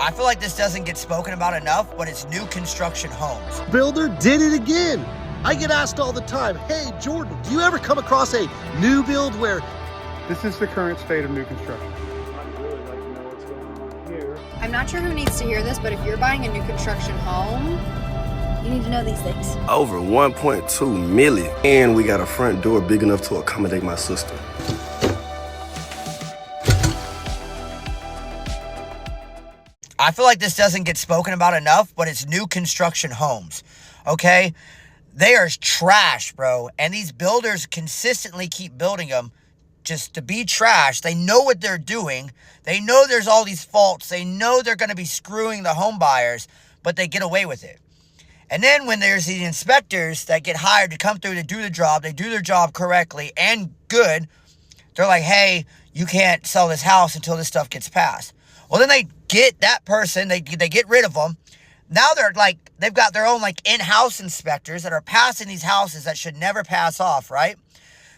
I feel like this doesn't get spoken about enough, but it's new construction homes. Builder did it again. I get asked all the time, hey, Jordan, do you ever come across a new build where... This is the current state of new construction. I'd really like to know what's going on here. I'm not sure who needs to hear this, but if you're buying a new construction home, you need to know these things. Over 1.2 million. And we got a front door big enough to accommodate my sister. I feel like this doesn't get spoken about enough, but it's new construction homes, okay? They are trash, bro. And these builders consistently keep building them just to be trash. They know what they're doing. They know there's all these faults. They know they're going to be screwing the home buyers, but they get away with it. And then when there's the inspectors that get hired to come through to do the job, they do their job correctly and good. They're like, hey, you can't sell this house until this stuff gets passed. Well, then they get that person, they get rid of them. Now they're like, they've got their own like in-house inspectors that are passing these houses that should never pass off, right?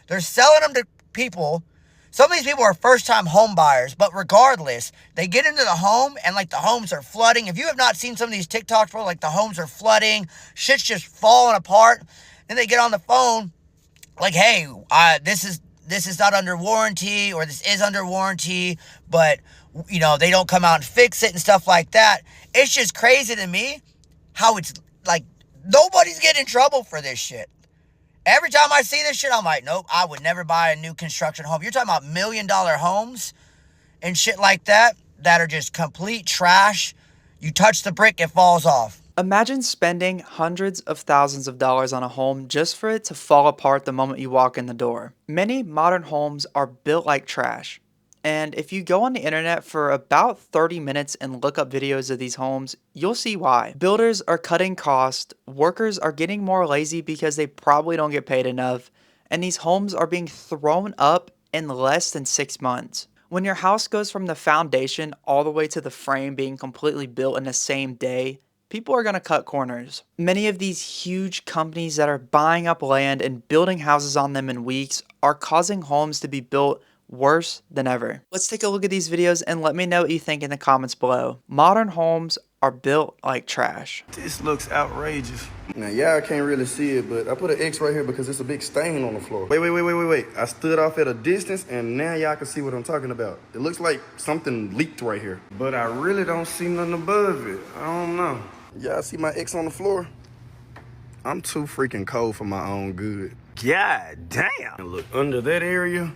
They're selling them to people. Some of these people are first-time home buyers, but regardless, they get into the home and like the homes are flooding. If you have not seen some of these TikToks, bro, like the homes are flooding, shit's just falling apart. Then they get on the phone like, hey, this is not under warranty, or this is under warranty, but you know, they don't come out and fix it and stuff like that. It's just crazy to me how it's like nobody's getting in trouble for this shit. Every time I see this shit, I'm like, nope, I would never buy a new construction home. You're talking about $1 million homes and shit like that are just complete trash. You touch the brick, it falls off. Imagine spending hundreds of thousands of dollars on a home just for it to fall apart the moment you walk in the door. Many modern homes are built like trash. And if you go on the internet for about 30 minutes and look up videos of these homes, you'll see why. Builders are cutting costs, workers are getting more lazy because they probably don't get paid enough, and these homes are being thrown up in less than 6 months. When your house goes from the foundation all the way to the frame being completely built in the same day, people are going to cut corners. Many of these huge companies that are buying up land and building houses on them in weeks are causing homes to be built worse than ever. Let's take a look at these videos and let me know what you think in the comments below. Modern homes are built like trash. This looks outrageous. Now, y'all can't really see it, but I put an X right here because it's a big stain on the floor. Wait. I stood off at a distance, and now y'all can see what I'm talking about. It looks like something leaked right here, but I really don't see nothing above it. I don't know. Y'all see my X on the floor? I'm too freaking cold for my own good. God damn. And look, under that area,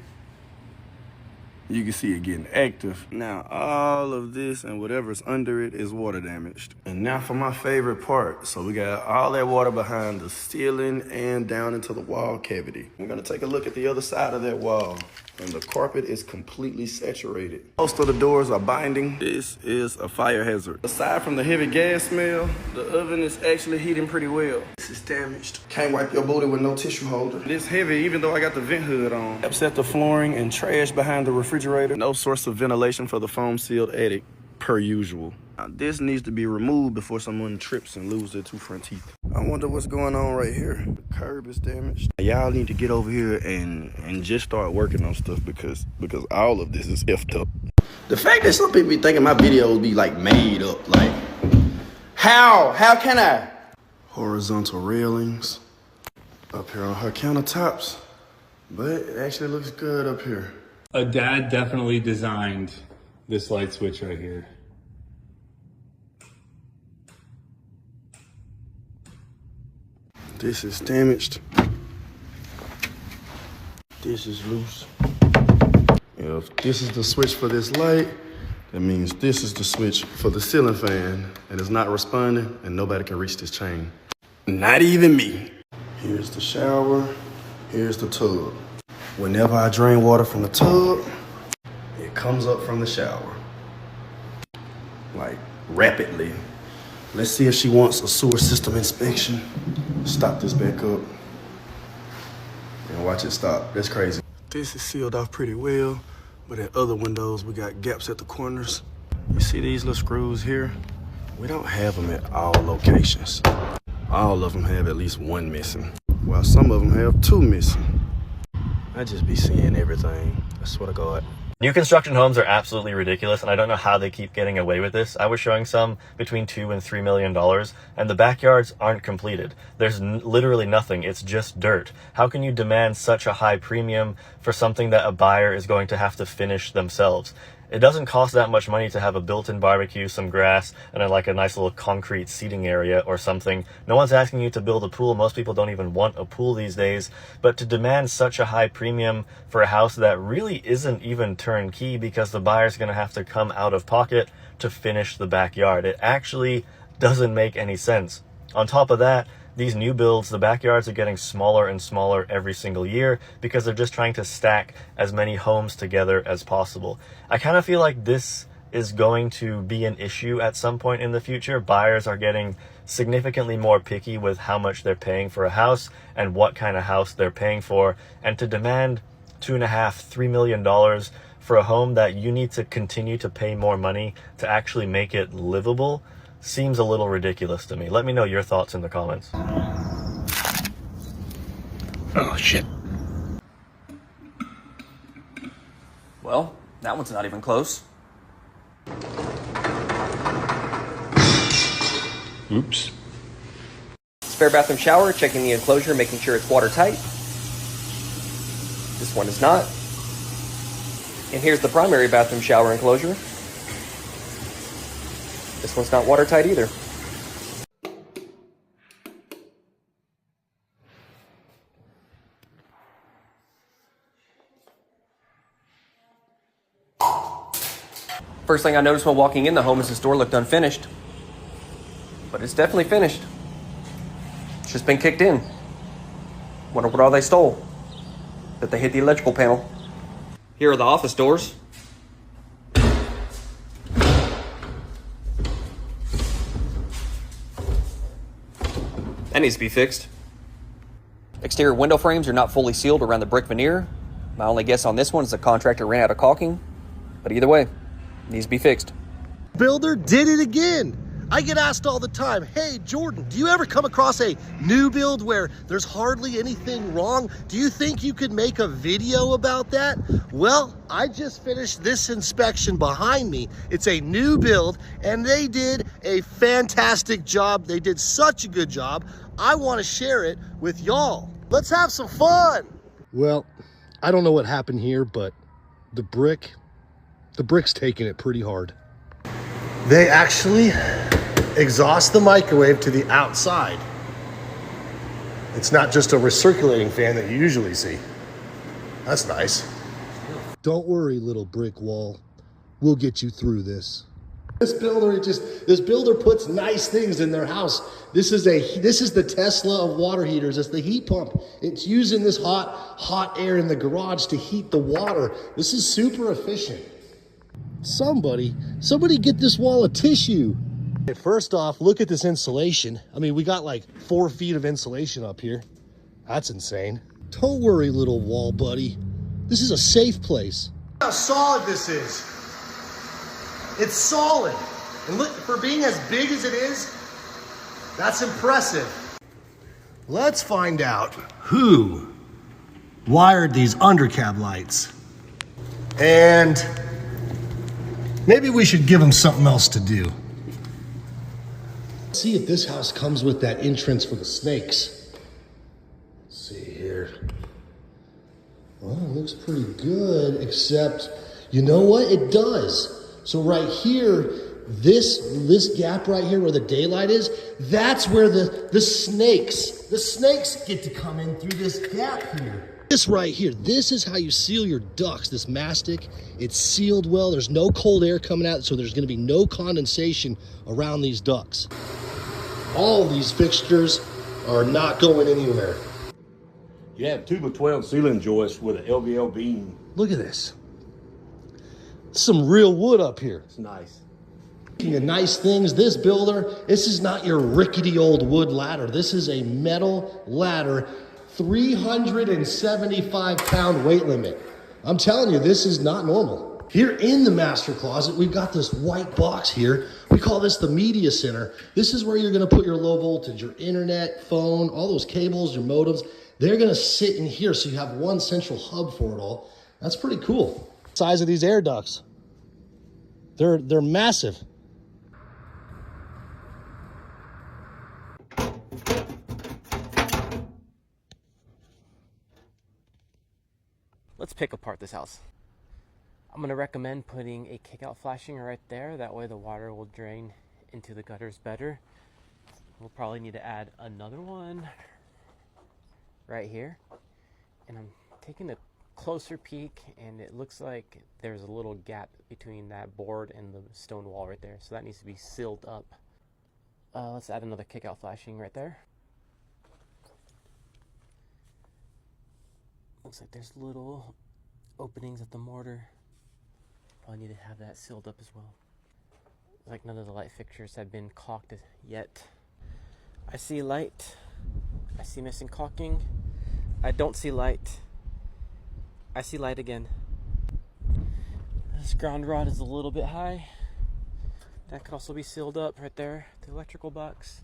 you can see it getting active. Now, all of this and whatever's under it is water damaged. And now for my favorite part. So we got all that water behind the ceiling and down into the wall cavity. We're gonna take a look at the other side of that wall. And the carpet is completely saturated. Most of the doors are binding. This is a fire hazard. Aside from the heavy gas smell, the oven is actually heating pretty well. This is damaged. Can't wipe your booty with no tissue holder. It's heavy even though I got the vent hood on. Upset the flooring and trash behind the refrigerator. No source of ventilation for the foam sealed attic, per usual. Now, this needs to be removed before someone trips and loses their 2 front teeth. I wonder what's going on right here. The curb is damaged. Y'all need to get over here and just start working on stuff because all of this is effed up. The fact that some people be thinking my videos be like made up, like, how can I? Horizontal railings up here on her countertops, but it actually looks good up here. A dad definitely designed this light switch right here. This is damaged. This is loose. If this is the switch for this light, that means this is the switch for the ceiling fan, and it's not responding, and nobody can reach this chain. Not even me. Here's the shower. Here's the tub. Whenever I drain water from the tub, it comes up from the shower. Like, rapidly. Let's see if she wants a sewer system inspection. Stop this back up. And watch it stop. That's crazy. This is sealed off pretty well, but in other windows, we got gaps at the corners. You see these little screws here? We don't have them at all locations. All of them have at least one missing, while some of them have 2 missing. I just be seeing everything. I swear to God. New construction homes are absolutely ridiculous, and I don't know how they keep getting away with this. I was showing some between $2 and $3 million, and the backyards aren't completed. There's literally nothing. It's just dirt. How can you demand such a high premium for something that a buyer is going to have to finish themselves? It doesn't cost that much money to have a built-in barbecue, some grass, and then like a nice little concrete seating area or something. No one's asking you to build a pool. Most people don't even want a pool these days. But to demand such a high premium for a house that really isn't even turnkey because the buyer's going to have to come out of pocket to finish the backyard, it actually doesn't make any sense. On top of that, these new builds, the backyards are getting smaller and smaller every single year because they're just trying to stack as many homes together as possible. I kind of feel like this is going to be an issue at some point in the future. Buyers are getting significantly more picky with how much they're paying for a house and what kind of house they're paying for. And to demand $2.5–3 million for a home that you need to continue to pay more money to actually make it livable seems a little ridiculous to me. Let me know your thoughts in the comments. Oh, shit. Well, that one's not even close. Oops. Spare bathroom shower, checking the enclosure, making sure it's watertight. This one is not. And here's the primary bathroom shower enclosure. This one's not watertight either. First thing I noticed while walking in the home is this door looked unfinished. But it's definitely finished. It's just been kicked in. Wonder what all they stole. That they hit the electrical panel. Here are the office doors. That needs to be fixed. Exterior window frames are not fully sealed around the brick veneer. My only guess on this one is the contractor ran out of caulking. But either way, it needs to be fixed. Builder did it again. I get asked all the time, hey Jordan, do you ever come across a new build where there's hardly anything wrong? Do you think you could make a video about that? Well, I just finished this inspection behind me. It's a new build and they did a fantastic job. They did such a good job. I want to share it with y'all. Let's have some fun. Well, I don't know what happened here, but the brick's taking it pretty hard. They actually exhaust the microwave to the outside. It's not just a recirculating fan that you usually see. That's nice. Don't worry, little brick wall. We'll get you through this. This builder puts nice things in their house. This is the Tesla of water heaters. It's the heat pump. It's using this hot air in the garage to heat the water. This is super efficient. Somebody get this wall a tissue. First off, look at this insulation. I mean, we got like 4 feet of insulation up here. That's insane. Don't worry, little wall buddy. This is a safe place. Look how solid this is. It's solid. And look, for being as big as it is, that's impressive. Let's find out who wired these undercab lights. And maybe we should give them something else to do. Let's see if this house comes with that entrance for the snakes. Let's see here. Well, it looks pretty good, except, you know what? It does. So right here, this gap right here where the daylight is, that's where the snakes get to come in through this gap here. This right here, this is how you seal your ducts, this mastic. It's sealed well, there's no cold air coming out, so there's gonna be no condensation around these ducts. All these fixtures are not going anywhere. You have 2x12 ceiling joists with an LVL beam. Look at this. Some real wood up here. It's nice. Speaking of nice things, this builder, this is not your rickety old wood ladder. This is a metal ladder, 375-pound weight limit. I'm telling you, this is not normal. Here in the master closet, we've got this white box here. We call this the media center. This is where you're gonna put your low voltage, your internet, phone, all those cables, your modems. They're gonna sit in here so you have one central hub for it all. That's pretty cool. Size of these air ducts. They're massive. Let's pick apart this house. I'm going to recommend putting a kick-out flashing right there. That way the water will drain into the gutters better. We'll probably need to add another one right here. And I'm taking a closer peek, and it looks like there's a little gap between that board and the stone wall right there. So that needs to be sealed up. Let's add another kick-out flashing right there. Looks like there's little openings at the mortar. Probably need to have that sealed up as well. Like none of the light fixtures have been caulked yet. I see light. I see missing caulking. I don't see light. I see light again. This ground rod is a little bit high. That could also be sealed up right there, the electrical box.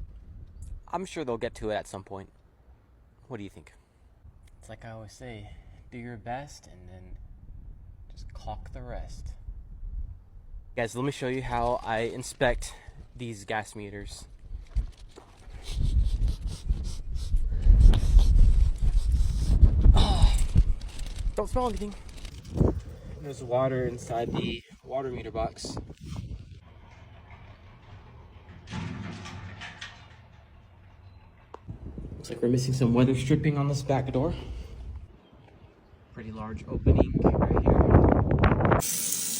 I'm sure they'll get to it at some point. What do you think? It's like I always say, do your best and then just caulk the rest. Guys, let me show you how I inspect these gas meters. Don't smell anything. There's water inside the water meter box. Looks like we're missing some weather stripping on this back door. Pretty large opening right here.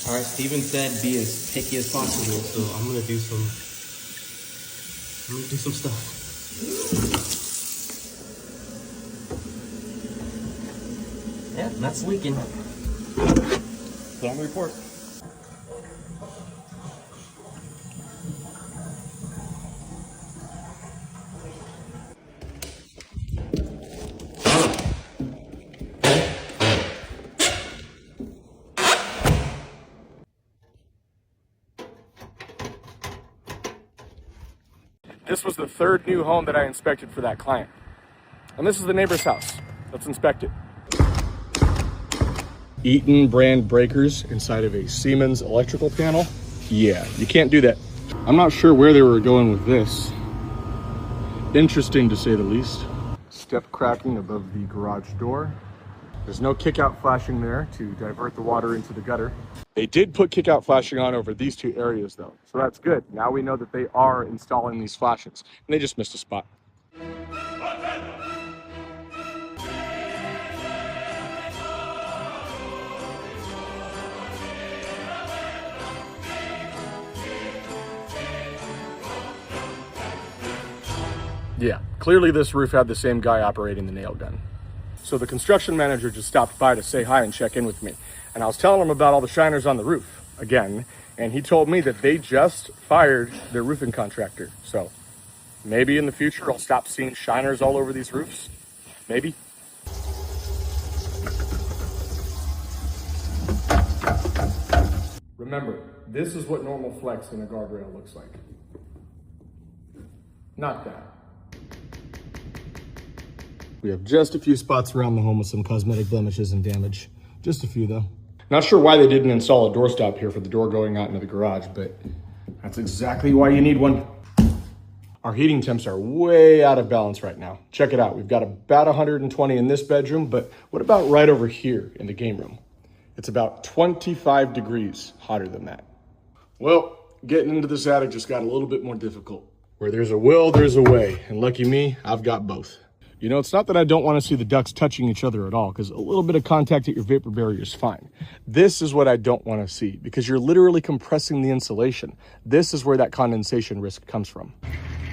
All right, Steven said be as picky as possible, so I'm gonna do some stuff. Yeah, that's leaking. Put on the report. This was the third new home that I inspected for that client. And this is the neighbor's house. Let's inspect it. Eaton brand breakers inside of a Siemens electrical panel. Yeah, you can't do that. I'm not sure where they were going with this. Interesting to say the least. Step cracking above the garage door. There's no kick-out flashing there to divert the water into the gutter. They did put kick-out flashing on over these two areas though, so that's good. Now we know that they are installing these flashings, and they just missed a spot. Yeah, clearly this roof had the same guy operating the nail gun. So the construction manager just stopped by to say hi and check in with me. And I was telling him about all the shiners on the roof again, and he told me that they just fired their roofing contractor. So maybe in the future I'll stop seeing shiners all over these roofs. Maybe. Remember, this is what normal flex in a guardrail looks like. Not that. We have just a few spots around the home with some cosmetic blemishes and damage. Just a few though. Not sure why they didn't install a doorstop here for the door going out into the garage, but that's exactly why you need one. Our heating temps are way out of balance right now. Check it out. We've got about 120 in this bedroom, but what about right over here in the game room? It's about 25 degrees hotter than that. Well, getting into this attic just got a little bit more difficult. Where there's a will, there's a way. And lucky me, I've got both. You know, it's not that I don't want to see the ducts touching each other at all, because a little bit of contact at your vapor barrier is fine. This is what I don't want to see, because you're literally compressing the insulation. This is where that condensation risk comes from.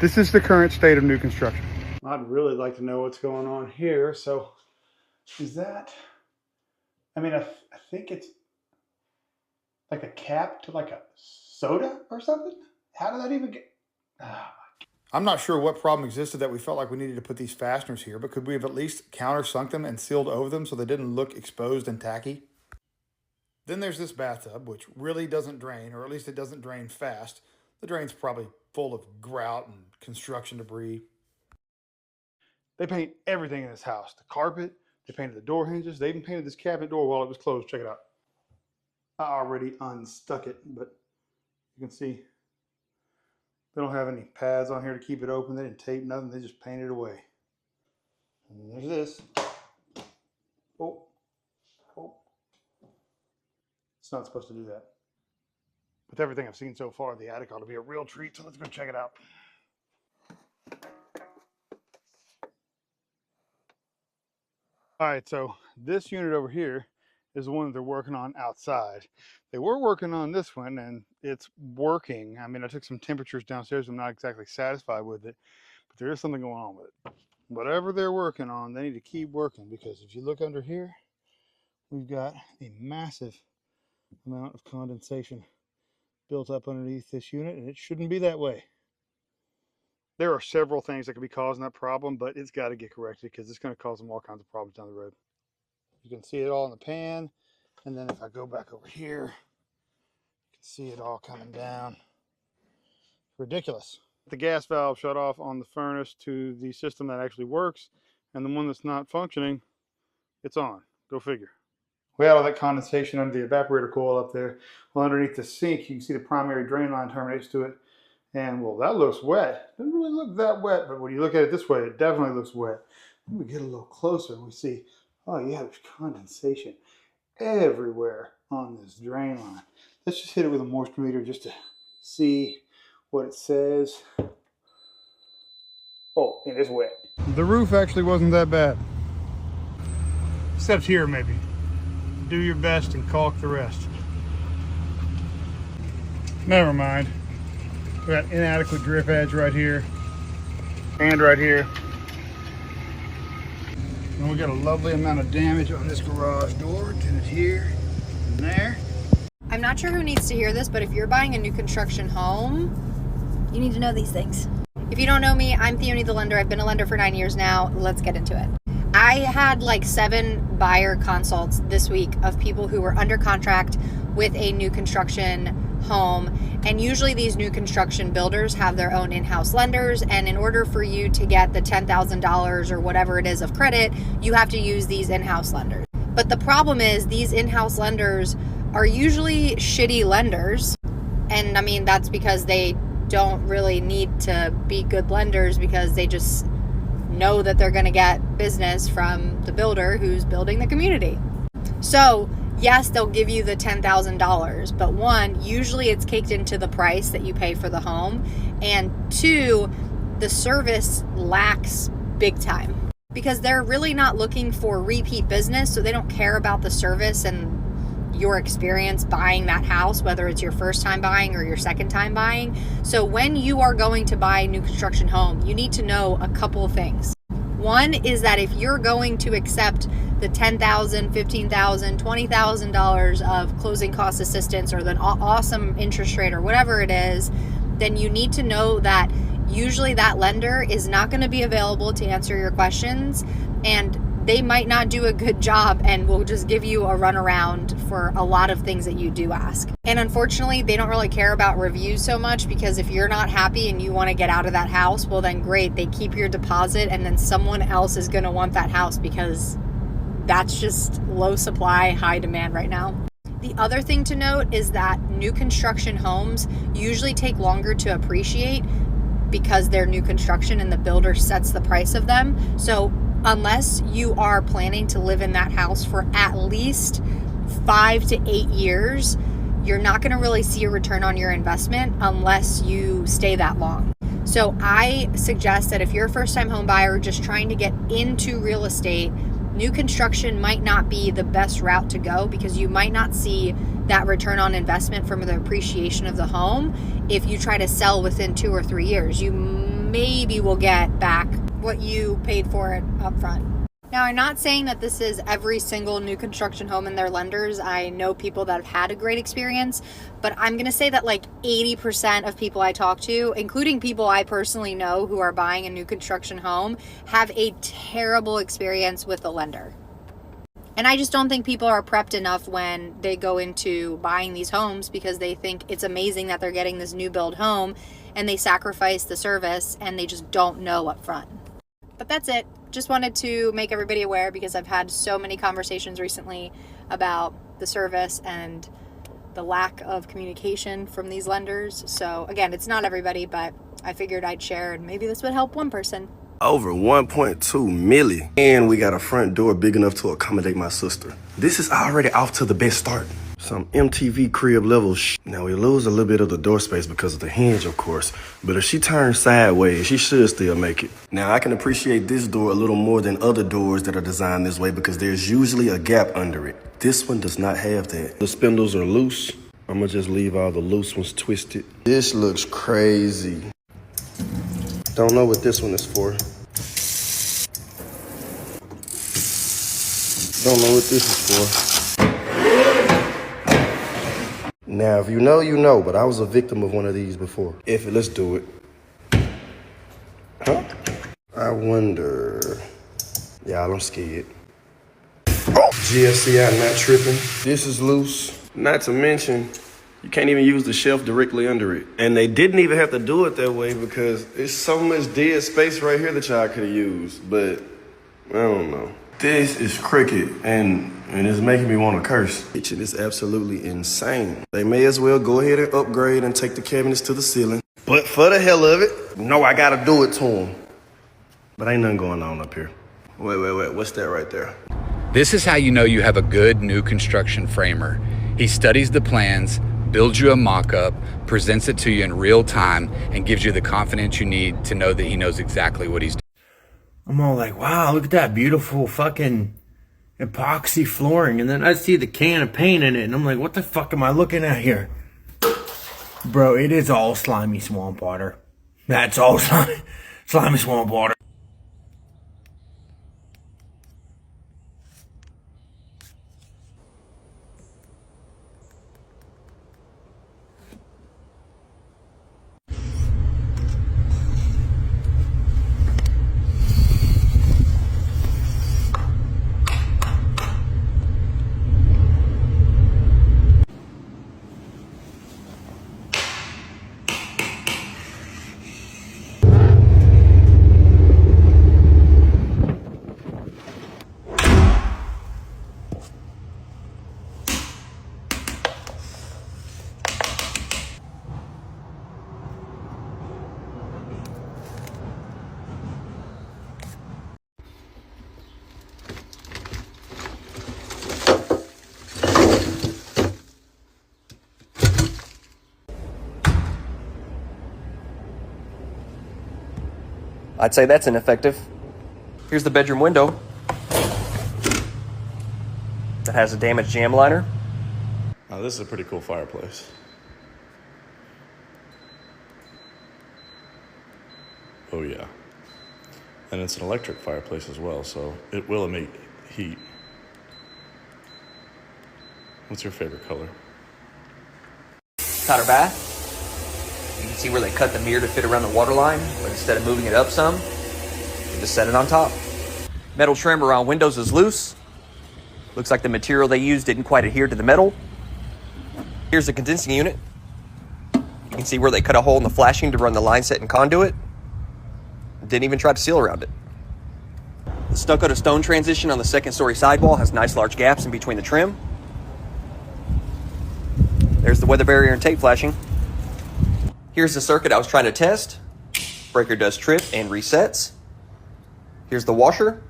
This is the current state of new construction. I'd really like to know what's going on here. So is that, I mean, I think it's like a cap to like a soda or something. How did that even get? I'm not sure what problem existed that we felt like we needed to put these fasteners here, but could we have at least countersunk them and sealed over them so they didn't look exposed and tacky? Then there's this bathtub, which really doesn't drain, or at least it doesn't drain fast. The drain's probably full of grout and construction debris. They paint everything in this house. The carpet, they painted the door hinges. They even painted this cabinet door while it was closed. Check it out. I already unstuck it, but you can see they don't have any pads on here to keep it open. They didn't tape nothing. They just painted it away. And there's this. Oh, oh. It's not supposed to do that. With everything I've seen so far, the attic ought to be a real treat, so let's go check it out. All right, so this unit over here is the one that they're working on outside. They were working on this one, and it's working. I mean, I took some temperatures downstairs. I'm not exactly satisfied with it, but there is something going on with it. Whatever they're working on, they need to keep working, because if you look under here, we've got a massive amount of condensation built up underneath this unit, and it shouldn't be that way. There are several things that could be causing that problem, but it's got to get corrected, because it's going to cause them all kinds of problems down the road. You can see it all in the pan, and then if I go back over here, you can see it all coming down. Ridiculous. The gas valve shut off on the furnace to the system that actually works, and the one that's not functioning, it's on. Go figure. We had all that condensation under the evaporator coil up there. Well, underneath the sink, you can see the primary drain line terminates to it. And, well, that looks wet. Doesn't really look that wet, but when you look at it this way, it definitely looks wet. When we get a little closer, we see, oh yeah, there's condensation everywhere on this drain line. Let's just hit it with a moisture meter just to see what it says. Oh, it is wet. The roof actually wasn't that bad. Except here, maybe. Do your best and caulk the rest. Never mind. We got inadequate drip edge right here and right here. And we got a lovely amount of damage on this garage door. Did it here and there. I'm not sure who needs to hear this, but if you're buying a new construction home, you need to know these things. If you don't know me, I'm Theone the lender. I've been a lender for 9 years now. Let's get into it. I had like 7 buyer consults this week of people who were under contract with a new construction home. And usually these new construction builders have their own in-house lenders. And in order for you to get the $10,000 or whatever it is of credit, you have to use these in-house lenders. But the problem is these in-house lenders are usually shitty lenders. And I mean, that's because they don't really need to be good lenders, because they just know that they're going to get business from the builder who's building the community. So yes, they'll give you the $10,000, but 1, usually it's caked into the price that you pay for the home, and 2, the service lacks big time, because they're really not looking for repeat business, so they don't care about the service and your experience buying that house, whether it's your first time buying or your second time buying. So when you are going to buy a new construction home, you need to know a couple of things. 1 is that if you're going to accept the $10,000, $15,000, $20,000 of closing cost assistance, or the awesome interest rate, or whatever it is, then you need to know that usually that lender is not going to be available to answer your questions, and they might not do a good job and will just give you a runaround for a lot of things that you do ask. And unfortunately, they don't really care about reviews so much, because if you're not happy and you want to get out of that house, well then great, they keep your deposit, and then someone else is going to want that house, because that's just low supply, high demand right now. The other thing to note is that new construction homes usually take longer to appreciate because they're new construction and the builder sets the price of them. So unless you are planning to live in that house for at least 5 to 8 years, you're not going to really see a return on your investment unless you stay that long. So I suggest that if you're a first-time home buyer just trying to get into real estate, new construction might not be the best route to go, because you might not see that return on investment from the appreciation of the home. If you try to sell within 2 or 3 years, you maybe will get back what you paid for it up front. Now, I'm not saying that this is every single new construction home and their lenders. I know people that have had a great experience, but I'm going to say that like 80% of people I talk to, including people I personally know who are buying a new construction home, have a terrible experience with the lender. And I just don't think people are prepped enough when they go into buying these homes, because they think it's amazing that they're getting this new build home and they sacrifice the service and they just don't know up front. But that's it. Just wanted to make everybody aware, because I've had so many conversations recently about the service and the lack of communication from these lenders. So again, it's not everybody, but I figured I'd share and maybe this would help one person. Over 1.2 million. And we got a front door big enough to accommodate my sister. This is already off to the best start. Some MTV crib level Now we lose a little bit of the door space because of the hinge, of course. But if she turns sideways, she should still make it. Now I can appreciate this door a little more than other doors that are designed this way because there's usually a gap under it. This one does not have that. The spindles are loose. I'm gonna just leave all the loose ones twisted. This looks crazy. Don't know what this one is for. Don't know what this is for. Now, if you know, you know, but I was a victim of one of these before. Let's do it. Huh? I wonder. Y'all, I'm scared. Oh, GFC, I'm not tripping. This is loose. Not to mention, you can't even use the shelf directly under it. And they didn't even have to do it that way because there's so much dead space right here that y'all could have used. But I don't know. This is cricket, and it's making me want to curse. Kitchen is absolutely insane. They may as well go ahead and upgrade and take the cabinets to the ceiling. But for the hell of it, no, I gotta do it to them. But ain't nothing going on up here. Wait, what's that right there? This is how you know you have a good new construction framer. He studies the plans, builds you a mock-up, presents it to you in real time, and gives you the confidence you need to know that he knows exactly what he's doing. I'm all like, wow, look at that beautiful fucking epoxy flooring. And then I see the can of paint in it, and I'm like, what the fuck am I looking at here? Bro, it is all slimy swamp water. That's all slimy swamp water. I'd say that's ineffective. Here's the bedroom window that has a damaged jam liner. Now this is a pretty cool fireplace. Oh yeah. And it's an electric fireplace as well, so it will emit heat. What's your favorite color? Powder bath. You can see where they cut the mirror to fit around the water line, but instead of moving it up some, they just set it on top. Metal trim around windows is loose. Looks like the material they used didn't quite adhere to the metal. Here's the condensing unit. You can see where they cut a hole in the flashing to run the line set and conduit. Didn't even try to seal around it. The stucco to stone transition on the second story sidewall has nice large gaps in between the trim. There's the weather barrier and tape flashing. Here's the circuit I was trying to test. Breaker does trip and resets. Here's the washer.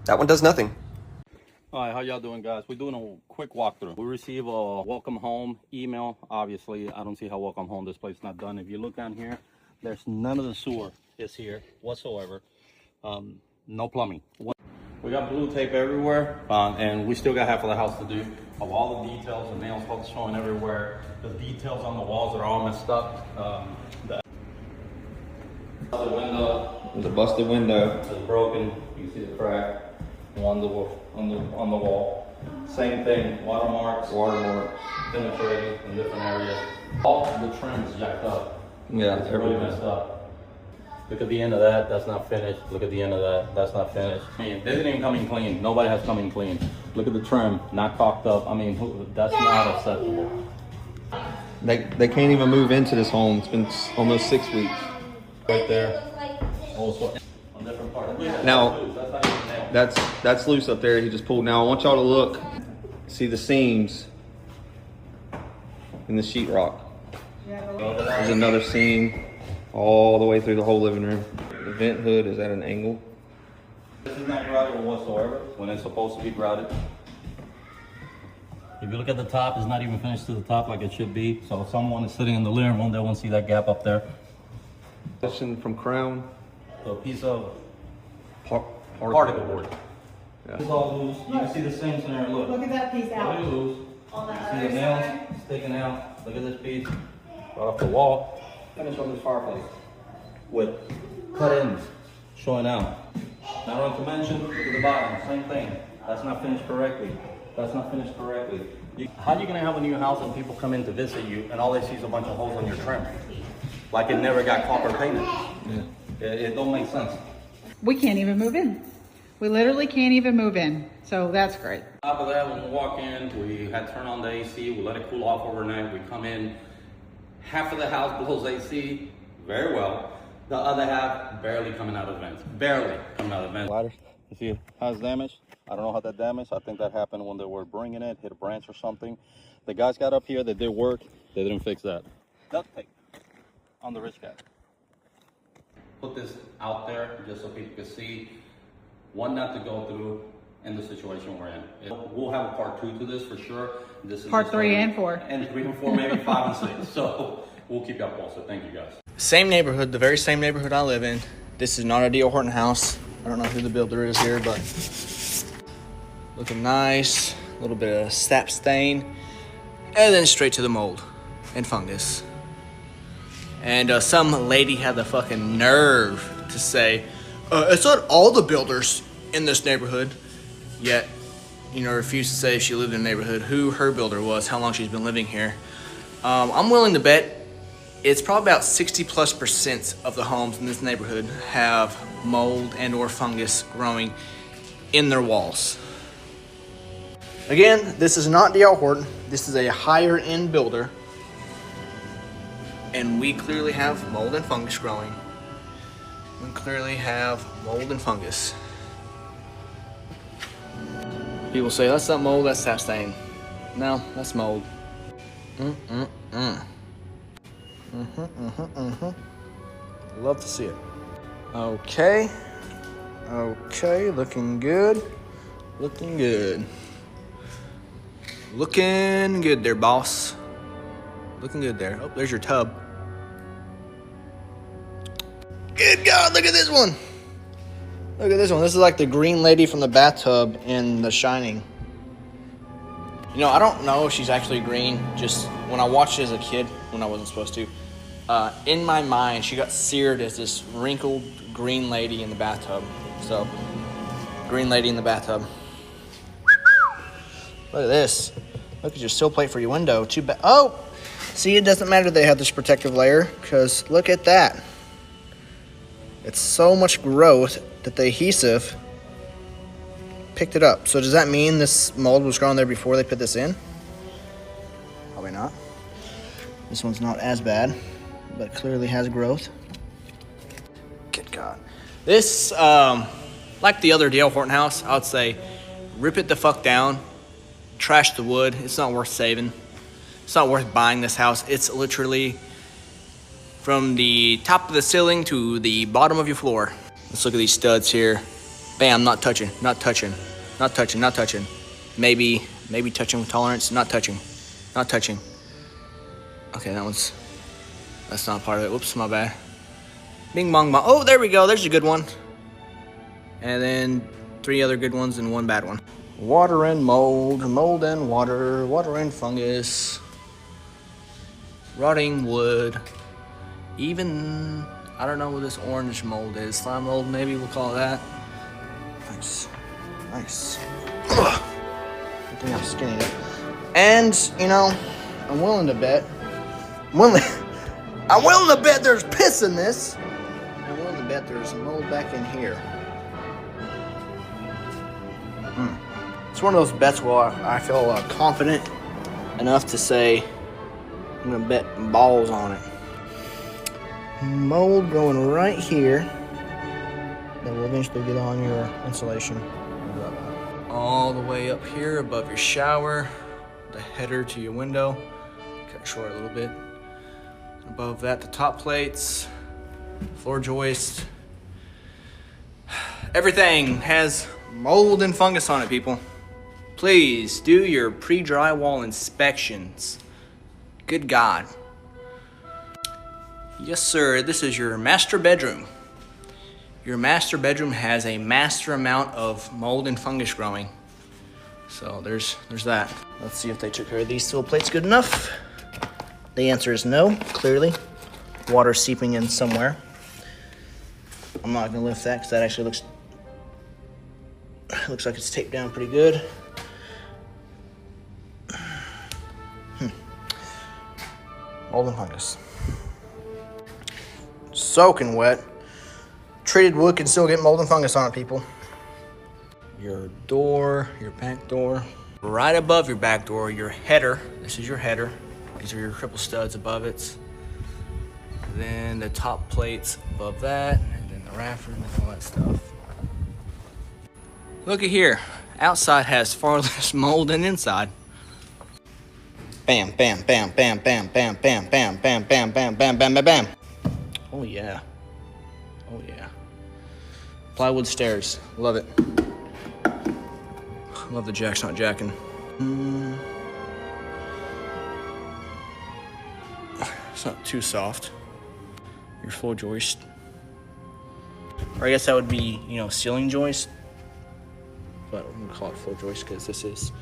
That one does nothing. All right, how y'all doing, guys? We're doing a quick walkthrough. We receive a welcome home email. Obviously, I don't see how welcome home, this place is not done. If you look down here, there's none of the sewer is here whatsoever. No plumbing. We got blue tape everywhere, and we still got half of the house to do. Of all the details, the nails holes showing everywhere. The details on the walls are all messed up. The window, the busted window is broken. You can see the crack on the wall. Same thing, watermarks penetrating in different areas. All the trim is jacked up. Yeah, it's really messed up. Look at the end of that, that's not finished. Look at the end of that, that's not finished. I mean, this didn't even come in clean. Nobody has come in clean. Look at the trim, not caulked up. I mean, that's not acceptable. They can't even move into this home. It's been almost 6 weeks. Right there. Also, on different part. Now, that's loose up there. He just pulled. Now I want y'all to look, see the seams. in the sheetrock. There's another seam all the way through the whole living room. The vent hood is at an angle. This is not grouted whatsoever when it's supposed to be grouted. If you look at the top, it's not even finished to the top like it should be. So if someone is sitting in the living room, they won't see that gap up there. From crown. So a piece of particle board. Yeah. It's all loose. You can see the same scenario. Look at that piece out. Really loose. You see the nails sticking out. Look at this piece right off the wall. Finish on this fireplace with cut ends showing out. Not only to mention, look at the bottom. Same thing. That's not finished correctly. That's not finished correctly. How are you gonna have a new house and people come in to visit you and all they see is a bunch of holes on your trim? Like it never got copper painted. Yeah. It don't make sense. We can't even move in. We literally can't even move in. So that's great. On top of that, when we walk in, we had to turn on the AC. We let it cool off overnight. We come in, half of the house blows AC very well. The other half barely coming out of vents. Barely coming out of vents. Ladders. You see it has damage. I don't know how that damaged. I think that happened when they were bringing it, hit a branch or something. The guys got up here, they did work. They didn't fix that. Duct tape on the rich cap. Put this out there just so people can see what not to go through in the situation we're in. We'll have a part 2 to this for sure. This is Part 3 and 4. And 3 and 4, maybe 5 and 6. So we'll keep you up posted. Thank you guys. Same neighborhood, the very same neighborhood I live in. This is not a D.R. Horton house. I don't know who the builder is here, but looking nice. A little bit of sap stain. And then straight to the mold and fungus. And some lady had the fucking nerve to say, it's not all the builders in this neighborhood. Yet, refused to say if she lived in the neighborhood, who her builder was, how long she's been living here. I'm willing to bet it's probably about 60+% of the homes in this neighborhood have mold and or fungus growing in their walls. Again, this is not D.R. Horton. This is a higher end builder. And we clearly have mold and fungus growing. We clearly have mold and fungus. People say, that's not mold, that's sap stain. No, that's mold. Love to see it. Okay, looking good. Looking good. Looking good there, boss. Looking good there. Oh, there's your tub. Good God, look at this one. Look at this one. This is like the green lady from the bathtub in The Shining. I don't know if she's actually green. Just when I watched it as a kid, when I wasn't supposed to, in my mind, she got seared as this wrinkled green lady in the bathtub. So, green lady in the bathtub. Look at this. Look at your sill plate for your window. Too bad. Oh, see, it doesn't matter they have this protective layer because look at that. It's so much growth that the adhesive picked it up. So does that mean this mold was growing there before they put this in? Probably not. This one's not as bad, but clearly has growth. Good God. This, like the other D.R. Horton house, I would say rip it the fuck down, trash the wood. It's not worth saving. It's not worth buying this house. It's literally from the top of the ceiling to the bottom of your floor. Let's look at these studs here. Bam, not touching, not touching, not touching, not touching. Maybe touching with tolerance, not touching, not touching. Okay, that's not part of it. Whoops, my bad. Bing bong bong. Oh, there we go. There's a good one. And then 3 other good ones and 1 bad one. Water and mold, mold and water, water and fungus, rotting wood. Even, I don't know what this orange mold is. Slime mold, maybe we'll call it that. Nice, nice. Ugh. I think I'm skinny there. And, I'm willing to bet. I'm willing to bet there's piss in this. I'm willing to bet there's mold back in here. It's one of those bets where I feel confident enough to say I'm gonna bet balls on it. Mold going right here that will eventually get on your insulation. All the way up here above your shower, the header to your window. cut short a little bit. Above that, the top plates, floor joist. Everything has mold and fungus on it, people. Please do your pre-drywall inspections. Good God. Yes, sir, this is your master bedroom. Your master bedroom has a master amount of mold and fungus growing. So there's that. Let's see if they took care of these sill plates good enough. The answer is no, clearly. Water seeping in somewhere. I'm not gonna lift that because that actually looks like it's taped down pretty good. Mold and fungus. Soaking wet. Treated wood can still get mold and fungus on it, people. Your door, your back door. Right above your back door, your header. This is your header. These are your triple studs above it. Then the top plates above that, and then the rafter and all that stuff. Look at here. Outside has far less mold than inside. Bam, bam, bam, bam, bam, bam, bam, bam, bam, bam, bam, bam, bam, bam, bam. Oh yeah. Oh yeah. Plywood stairs. Love it. Love the jack's not jacking. It's not too soft. Your floor joist. Or I guess that would be, ceiling joist. But I'm gonna call it floor joist because this is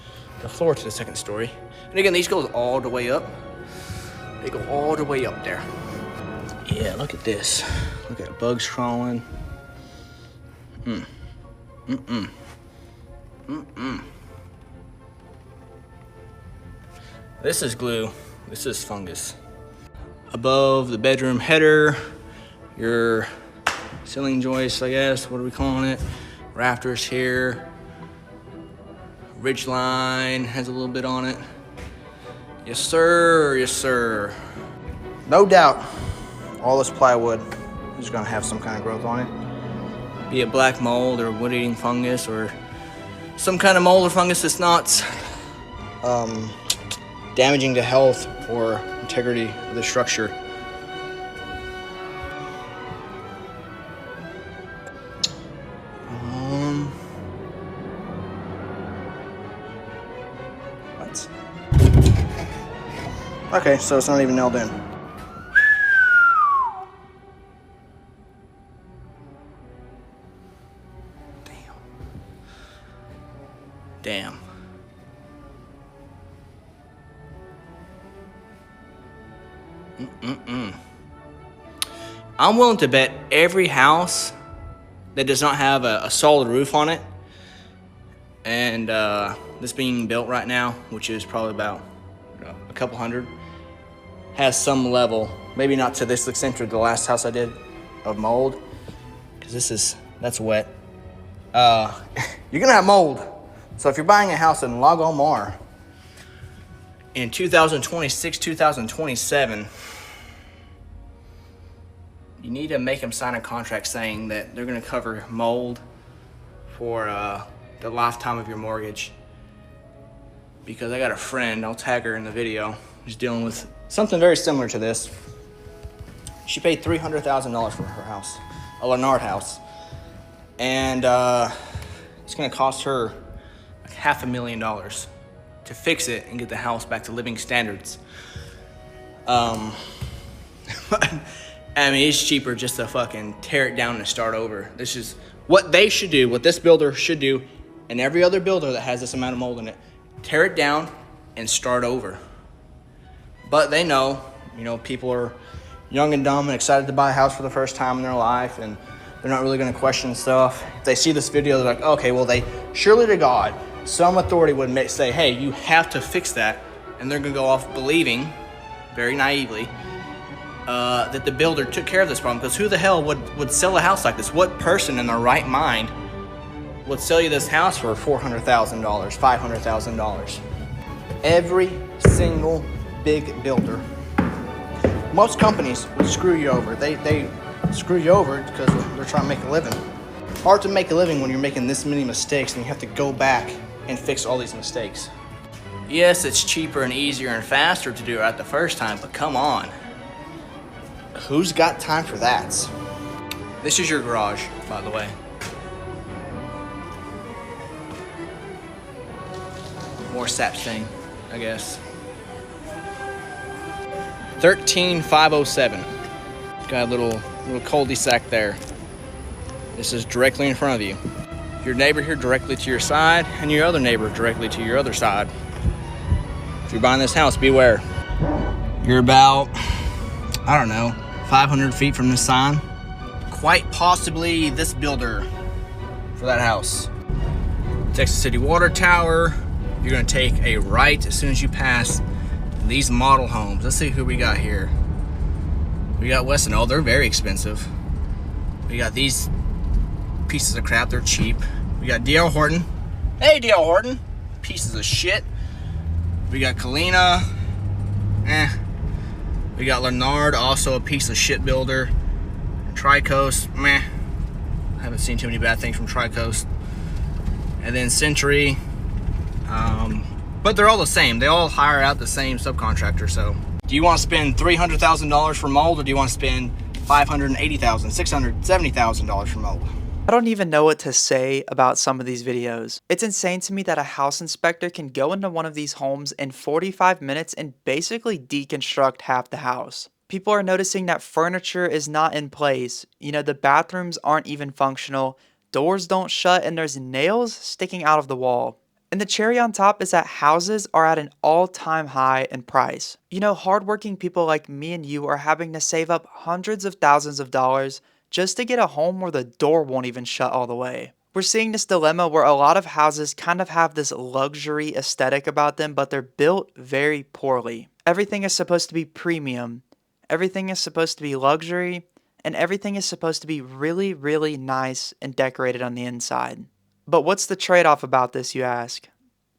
the floor to the second story. And again, these go all the way up. They go all the way up there. Yeah, look at this. Look at bugs crawling. This is glue. This is fungus. Above the bedroom header, your ceiling joist, I guess. What are we calling it? Rafters here. Ridge line has a little bit on it. Yes, sir. Yes, sir. No doubt, all this plywood is gonna have some kind of growth on it. Be it black mold or wood-eating fungus or some kind of mold or fungus that's not damaging to health or integrity of the structure. What? Okay, so it's not even nailed in. Damn. I'm willing to bet every house that does not have a solid roof on it, and this being built right now, which is probably about a couple hundred, has some level, maybe not to this extent or the last house I did, of mold, because that's wet. You're gonna have mold. So if you're buying a house in Lagomar in 2026, 2027, you need to make them sign a contract saying that they're gonna cover mold for the lifetime of your mortgage. Because I got a friend, I'll tag her in the video, who's dealing with something very similar to this. She paid $300,000 for her house, a Lennard house. And it's gonna cost her like $500,000 to fix it and get the house back to living standards. I mean, it's cheaper just to fucking tear it down and start over. This is what they should do, what this builder should do, and every other builder that has this amount of mold in it. Tear it down and start over. But they know, people are young and dumb and excited to buy a house for the first time in their life, and they're not really gonna question stuff. If they see this video, they're like, okay, well, surely to God, some authority would say, hey, you have to fix that. And they're gonna go off believing, very naively, that the builder took care of this problem. Because who the hell would sell a house like this? What person in their right mind would sell you this house for $400,000, $500,000? Every single big builder. Most companies will screw you over. They screw you over because they're trying to make a living. Hard to make a living when you're making this many mistakes and you have to go back and fix all these mistakes. Yes, it's cheaper and easier and faster to do it right the first time, but come on. Who's got time for that? This is your garage, by the way. More sap thing, I guess. 13507. Got a little cul-de-sac there. This is directly in front of you. Your neighbor here directly to your side, and your other neighbor directly to your other side. If you're buying this house, beware. You're about, I don't know, 500 feet from this sign. Quite possibly this builder for that house. Texas City Water Tower. You're gonna take a right as soon as you pass these model homes. Let's see who we got here. We got Weston. Oh, they're very expensive. We got these pieces of crap. They're cheap. We got D.L. Horton. Hey, D.L. Horton. Pieces of shit. We got Kalina. We got Leonard, also a piece of shit builder. Tri-Coast. Meh. I haven't seen too many bad things from Tri-Coast. And then Century. But they're all the same. They all hire out the same subcontractor. So, do you want to spend $300,000 for mold, or do you want to spend $580,000, $670,000 for mold? I don't even know what to say about some of these videos. It's insane to me that a house inspector can go into one of these homes in 45 minutes and basically deconstruct half the house. People are noticing that furniture is not in place. You know, the bathrooms aren't even functional, doors don't shut, and there's nails sticking out of the wall. And the cherry on top is that houses are at an all-time high in price. You know, hardworking people like me and you are having to save up hundreds of thousands of dollars just to get a home where the door won't even shut all the way. We're seeing this dilemma where a lot of houses kind of have this luxury aesthetic about them, but they're built very poorly. Everything is supposed to be premium, everything is supposed to be luxury, and everything is supposed to be really, really nice and decorated on the inside. But what's the trade-off about this, you ask?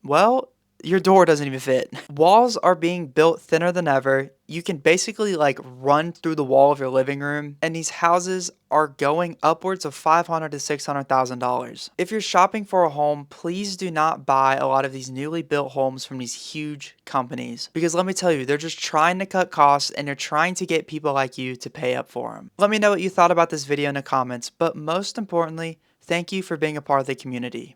Well, your door doesn't even fit. Walls are being built thinner than ever. You can basically like run through the wall of your living room, and these houses are going upwards of $500,000 to $600,000. If you're shopping for a home, please do not buy a lot of these newly built homes from these huge companies, because let me tell you, they're just trying to cut costs and they're trying to get people like you to pay up for them. Let me know what you thought about this video in the comments, but most importantly, thank you for being a part of the community.